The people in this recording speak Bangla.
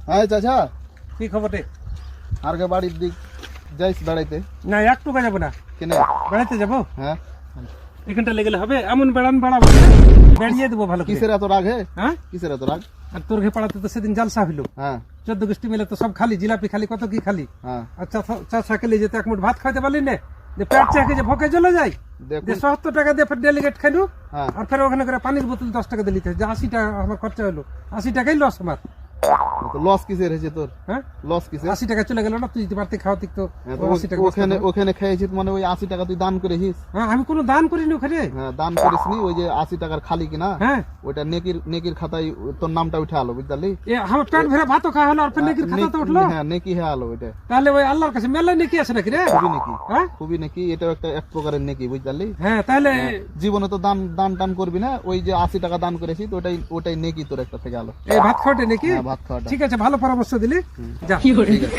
হ্যাঁ চাচা, কি খবর রে? আর কে বাড়ির দিক যাইস বেড়াইতে? না একটু যাবো না, কেন? বেড়াইতে যাবো। হ্যাঁ, এখানটা লেগে হবে এমন বেড়ান বেড়াবো, বেড়িয়ে দেবো ভালো করে। কিসের এত রাগ? হে, হ্যাঁ, কিসের এত রাগ? আর তোর ঘে পাড়াতে তো সেদিন জালসা হইলো, হ্যাঁ 14 গোষ্ঠী মিলে তো সব খালি জিলাপি খালি কত কি খালি। হ্যাঁ, আচ্ছা চাচা খেলে যেতে এক মুঠ ভাত খাইতে পারলি না, যে পেট চাকে যে ভোকে চলে যায়, যে দেখুন 70 টাকা দিয়ে ফের ডেলিগেট খাইলু, হ্যাঁ, আর ফের ওখানে করে পানির বোতল 10 টাকা দিলি, যে 80 টাকা আমার খরচা হলো, 80 টাকাই লস আমার। লস কিসের হয়েছে তোর? হ্যাঁ, লস কিসের? 80 টাকা চলে গেল না, তুই যদি বাড়তে খাওয়া তো হ্যাঁ, তো 80 টাকা ওখানে ওখানে খেয়েছিস মানে ওই 80 টাকা তুই দান করেছিস? হ্যাঁ, আমি কোনো দান করিনি ওখানে। হ্যাঁ, দান করিসনি, ওই যে 80 টাকার খালি কিনা হ্যাঁ, ওইটা নেকির নেকির খাতায় তোর নামটা উঠে আলো, বুঝলি? এ আমার পেট ভরে ভাতও খাওয়া হলো, আর ফের নেকির খাতা তো উঠলো। হ্যাঁ, নেকি হ্যাঁ আলো ওইটা। তাহলে ওই আল্লাহর কাছে মেলা নেকি আছে নাকি রে? খুবই নেকি, হ্যাঁ খুবই নেকি, এটাও একটা এক প্রকারের নেকি, বুঝলি? হ্যাঁ, তাহলে জীবনে তো দান দান টান করবি না, ওই যে 80 টাকা দান করেছিস ওটাই ওটাই নেকি তোর একটা থেকে আলো। এই ভাত খাওয়াটা নাকি? হ্যাঁ, ভাত খাওয়াটা। ঠিক আছে, ভালো পরামর্শ দিলি, যা। ঠিক আছে।